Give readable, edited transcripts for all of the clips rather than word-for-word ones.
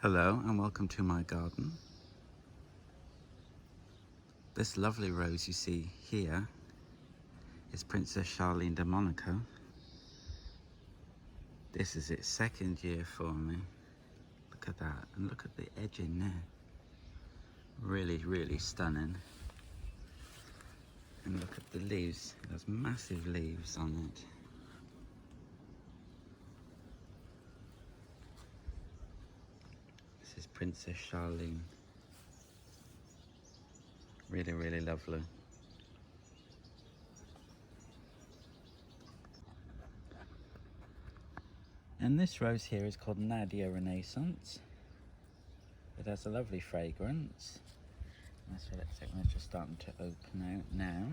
Hello and welcome to my garden. This lovely rose you see here is Princess Charlene de Monaco. This is its second year for me. Look at that, and look at the edging there. Really stunning. And look at the leaves, it has massive leaves on it. This is Princess Charlene. Really lovely. And this rose here is called Nadia Renaissance. It has a lovely fragrance. So let's say it's just starting to open out now.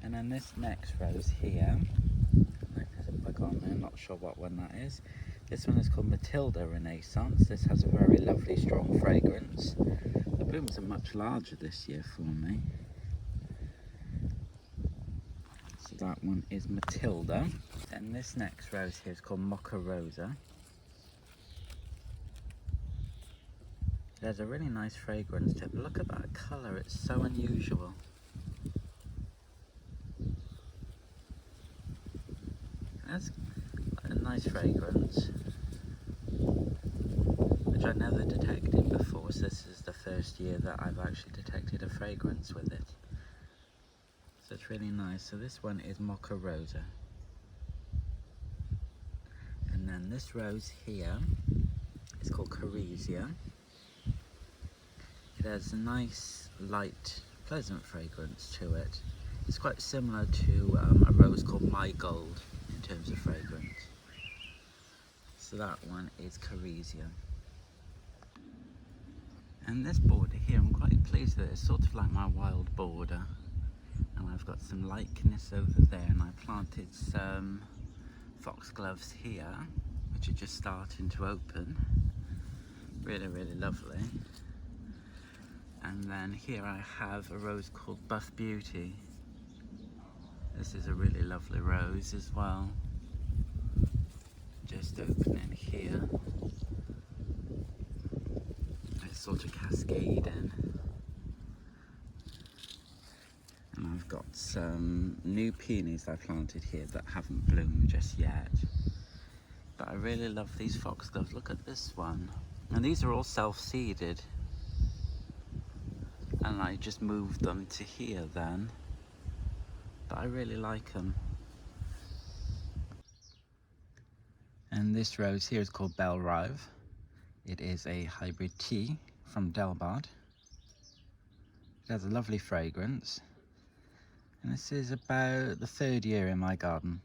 And then this next rose here, there's a bug on there, not sure what one that is. This one is called Matilda Renaissance. This has a very lovely strong fragrance. The blooms are much larger this year for me. So that one is Matilda. And this next rose here is called Mocha Rosa. It has a really nice fragrance to it, but look at that colour, it's so unusual. It has a nice fragrance, which I never detected before, so this is the first year that I've actually detected a fragrance with it. So it's really nice. So this one is Mocha Rosa. And then this rose here is called Caresia. It has a nice, light, pleasant fragrance to it. It's quite similar to a rose called My Gold in terms of fragrance. So that one is Caresia. And this border here, I'm quite pleased with it. It's sort of like my wild border. And I've got some likeness over there, and I planted some foxgloves here, which are just starting to open. Really lovely. And then here I have a rose called Buff Beauty. This is a really lovely rose as well. Just opening here. It's sort of cascading. And I've got some new peonies I planted here that haven't bloomed just yet. But I really love these foxgloves. Look at this one. And these are all self-seeded. And I just moved them to here then, but I really like them. And this rose here is called Belle Rive. It is a hybrid tea from Delbard. It has a lovely fragrance, and this is about the third year in my garden.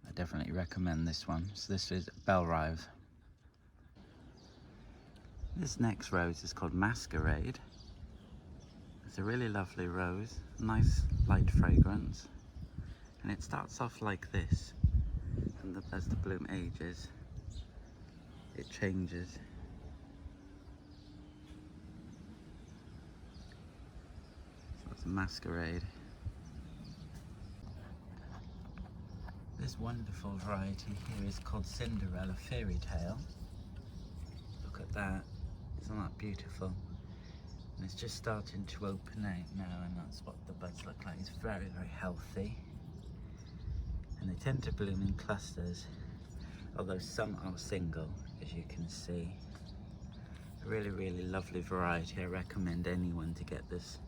I definitely recommend this one. So this is Belle Rive. This next rose is called Masquerade. It's a really lovely rose, nice light fragrance, and it starts off like this, and as the bloom ages, it changes. So it's a Masquerade. This wonderful variety here is called Cinderella Fairy Tale. Look at that, isn't that beautiful? And it's just starting to open out now, and that's what the buds look like. It's very healthy. And they tend to bloom in clusters, although some are single, as you can see. A really lovely variety. I recommend anyone to get this.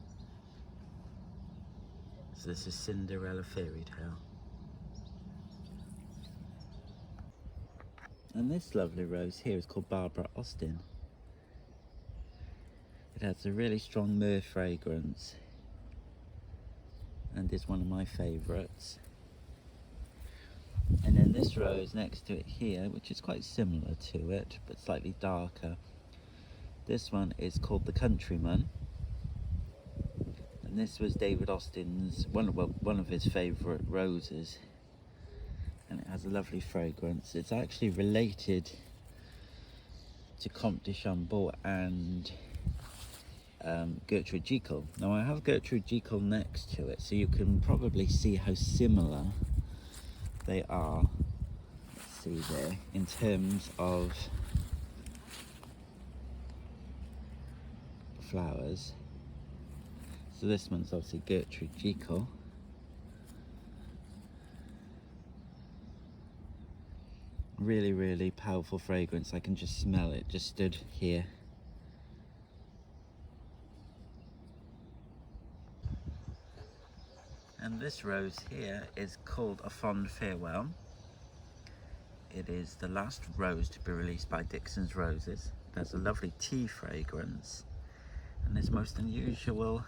So this is Cinderella Fairy Tale. And this lovely rose here is called Barbara Austin. It has a really strong myrrh fragrance and is one of my favourites. And then this rose next to it here, which is quite similar to it but slightly darker. This one is called The Countryman, and this was David Austin's one of his favourite roses, and it has a lovely fragrance. It's actually related to Comte de Chambord and Gertrude Jekyll. Now I have Gertrude Jekyll next to it, so you can probably see how similar they are. Let's see there in terms of flowers. So this one's obviously Gertrude Jekyll. Really, really powerful fragrance. I can just smell it, just stood here. And this rose here is called A Fond Farewell. It is the last rose to be released by Dixon's Roses. It has a lovely tea fragrance and this most unusual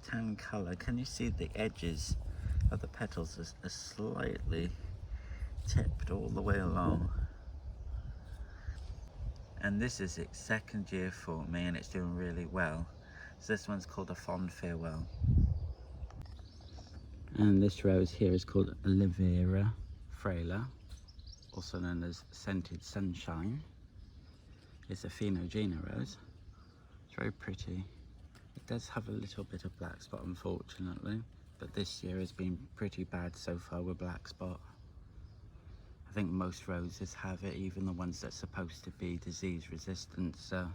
tan colour. Can you see the edges of the petals are slightly tipped all the way along? And this is its second year for me and it's doing really well. So this one's called A Fond Farewell. And this rose here is called Olivera Fraila, also known as Scented Sunshine. It's a Phenogena rose. It's very pretty. It does have a little bit of black spot, unfortunately, but this year has been pretty bad so far with black spot. I think most roses have it, even the ones that's supposed to be disease resistant. So,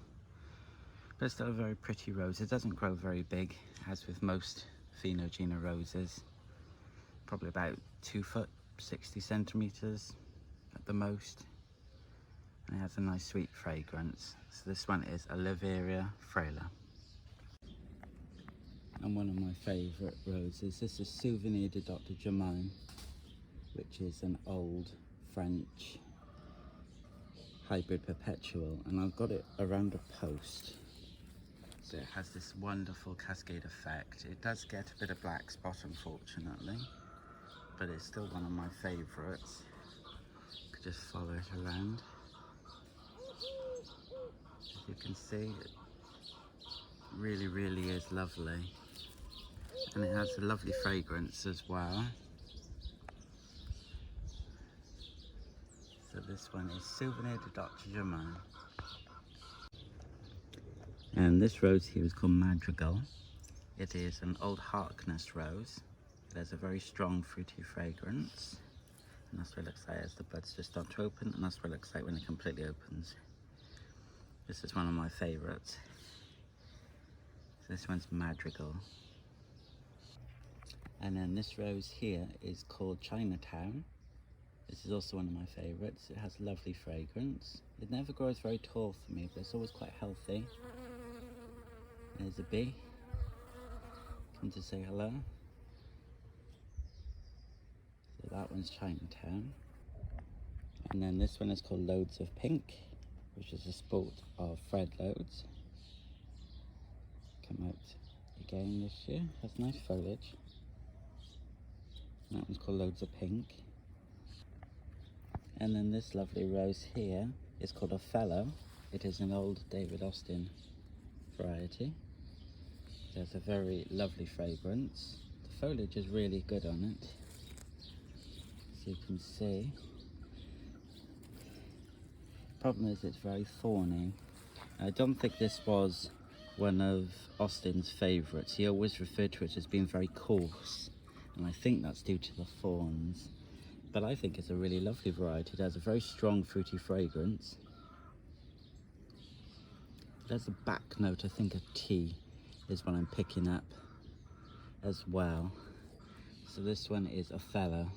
but it's still a very pretty rose. It doesn't grow very big, as with most Phenogena roses. Probably about 2 foot, 60 centimeters at the most. And it has a nice sweet fragrance. So this one is Olivera Fraila. And one of my favourite roses, this is Souvenir de Dr. Germain, which is an old French hybrid perpetual, and I've got it around a post. So it has this wonderful cascade effect. It does get a bit of black spot, unfortunately, but it's still one of my favourites. You could just follow it around. As you can see, it really, really is lovely. And it has a lovely fragrance as well. So this one is Souvenir de Dr. Germain. And this rose here is called Madrigal. It is an old Harkness rose. It has a very strong fruity fragrance. And that's what it looks like as the buds just start to open, and that's what it looks like when it completely opens. This is one of my favourites. So this one's Madrigal. And then this rose here is called Chinatown. This is also one of my favourites. It has lovely fragrance. It never grows very tall for me, but it's always quite healthy. There's a bee. Come to say hello. So that one's Chinatown. And then this one is called Loads of Pink, which is a sport of Fred Loads. Come out again this year. Has nice foliage. And that one's called Loads of Pink. And then this lovely rose here is called Othello. It is an old David Austin variety. It has a very lovely fragrance. The foliage is really good on it, as you can see. Problem is it's very thorny. I don't think this was one of Austin's favourites. He always referred to it as being very coarse, and I think that's due to the thorns. But I think it's a really lovely variety. It has a very strong fruity fragrance. It has a back note, I think a tea is what I'm picking up as well. So this one is Othello.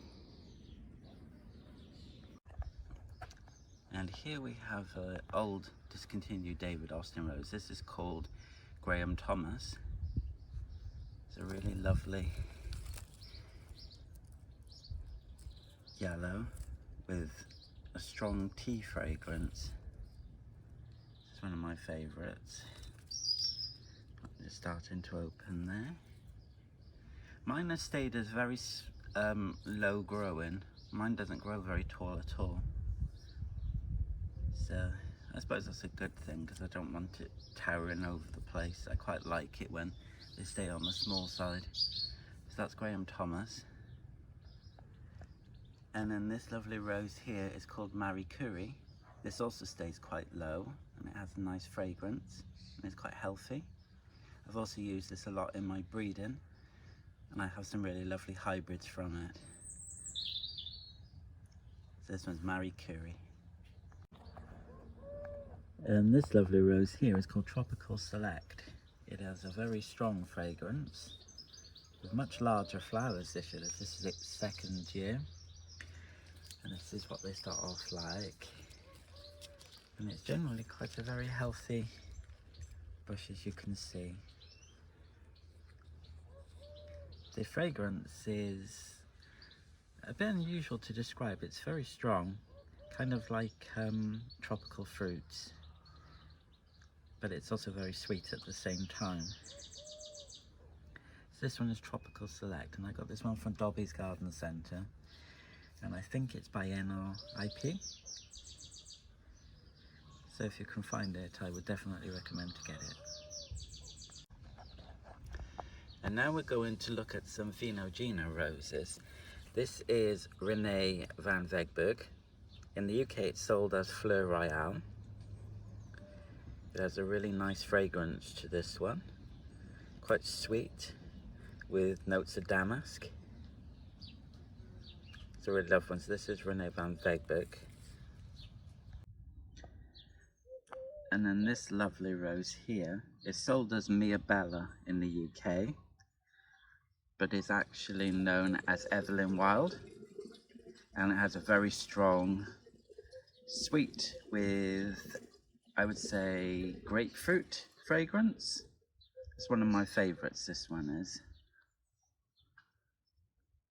And here we have an old discontinued David Austin rose. This is called Graham Thomas. It's a really lovely yellow with a strong tea fragrance. It's one of my favourites. It's starting to open there. Mine has stayed as very low growing. Mine doesn't grow very tall at all. So I suppose that's a good thing, because I don't want it towering over the place. I quite like it when they stay on the small side. So that's Graham Thomas. And then this lovely rose here is called Marie Curie. This also stays quite low, and it has a nice fragrance, and it's quite healthy. I've also used this a lot in my breeding, and I have some really lovely hybrids from it. This one's Marie Curie. And this lovely rose here is called Tropical Select. It has a very strong fragrance with much larger flowers this year. This is its second year, and this is what they start off like. And it's generally quite a very healthy bush, as you can see. The fragrance is a bit unusual to describe. It's very strong, kind of like tropical fruits, but it's also very sweet at the same time. So this one is Tropical Select, and I got this one from Dobby's Garden Centre, and I think it's by NRIP. So if you can find it, I would definitely recommend to get it. And now we're going to look at some Vinogina roses. This is René van Vegberg. In the UK it's sold as Fleur Royale. It has a really nice fragrance to this one. Quite sweet, with notes of damask. It's a really lovely one. So this is René van Vegberg. And then this lovely rose here is sold as Mia Bella in the UK, but is actually known as Evelyn Wild, and it has a very strong sweet with, I would say, grapefruit fragrance. It's one of my favourites, this one is.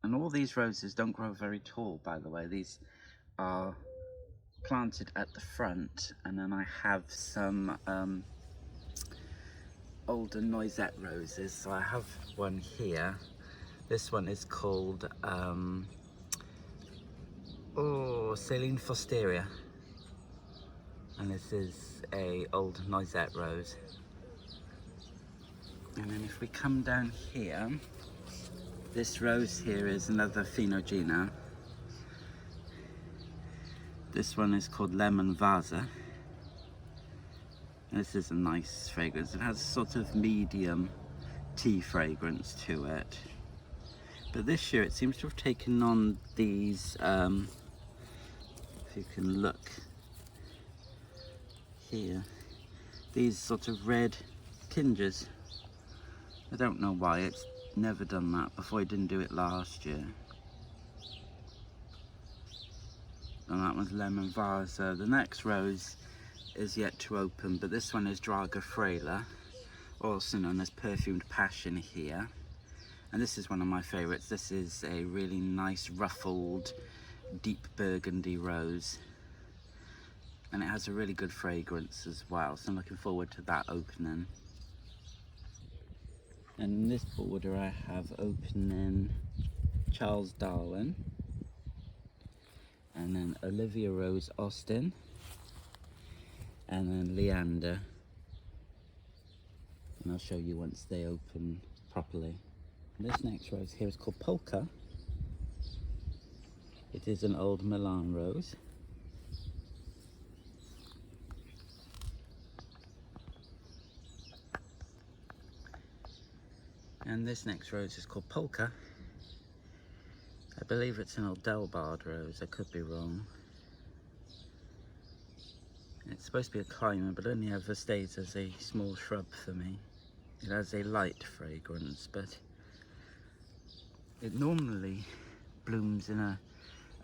And all these roses don't grow very tall, by the way. These are planted at the front, and then I have some older Noisette roses. So I have one here. This one is called Celine Fosteria, and this is a old Noisette rose. And then if we come down here, this rose here is another Vinogina. This one is called Lemon Vaza. And this is a nice fragrance. It has a sort of medium tea fragrance to it. But this year it seems to have taken on these, if you can look here, these sort of red tinges. I don't know why, it's never done that before. It didn't do it last year. And that one's Lemon Vaza. The next rose is yet to open, but this one is Draga Frela, also known as Perfumed Passion here. And this is one of my favourites. This is a really nice ruffled deep burgundy rose, and it has a really good fragrance as well, so I'm looking forward to that opening. And in this border I have opening Charles Darwin, and then Olivia Rose Austin, and then Leander, and I'll show you once they open properly. This next rose here is called Polka. It is an old Milan rose. And this next rose is called Polka. I believe it's an old Delbard rose, I could be wrong. It's supposed to be a climber, but only ever stays as a small shrub for me. It has a light fragrance, but it normally blooms in a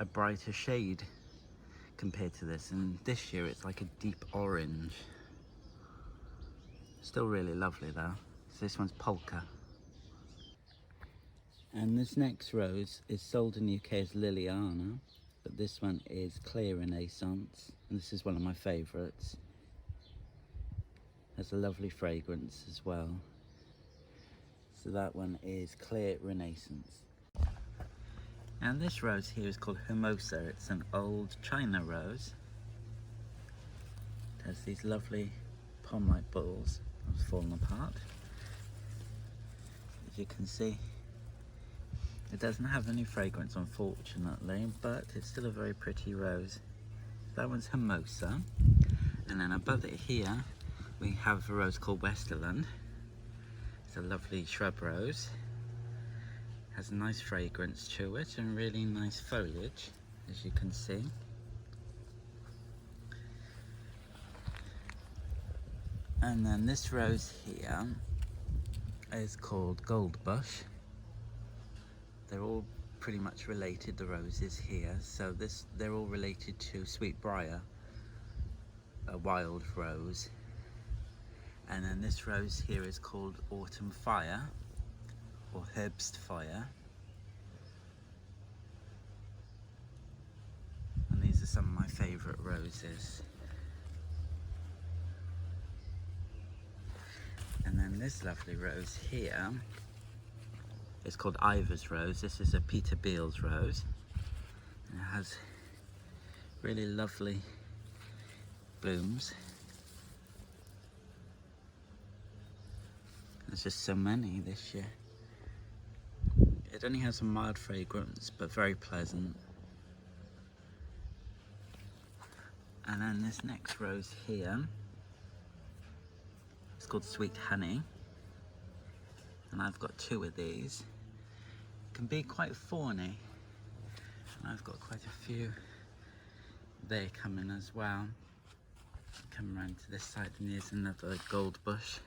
brighter shade compared to this, and this year it's like a deep orange. Still really lovely though. So this one's Polka. And this next rose is sold in the UK as Liliana, but this one is Clear Renaissance, and this is one of my favourites. Has a lovely fragrance as well. So that one is Clear Renaissance. And this rose here is called Hermosa. It's an old China rose. It has these lovely palm-like balls that's fallen apart. As you can see, it doesn't have any fragrance unfortunately, but it's still a very pretty rose. That one's Hermosa. And then above it here we have a rose called Westerland. It's a lovely shrub rose. Has a nice fragrance to it and really nice foliage, as you can see. And then this rose here is called gold bush. They're all pretty much related, the roses here. So they're all related to sweetbriar, a wild rose. And then this rose here is called autumn fire, or herbstfire. And these are some of my favourite roses. And then this lovely rose here is called Ivor's rose. This is a Peter Beals rose. And it has really lovely blooms. There's just so many this year. It only has a mild fragrance, but very pleasant. And then this next rose here, it's called Sweet Honey. And I've got two of these. It can be quite thorny. And I've got quite a few there coming as well. Come around to this side, and here's another gold bush.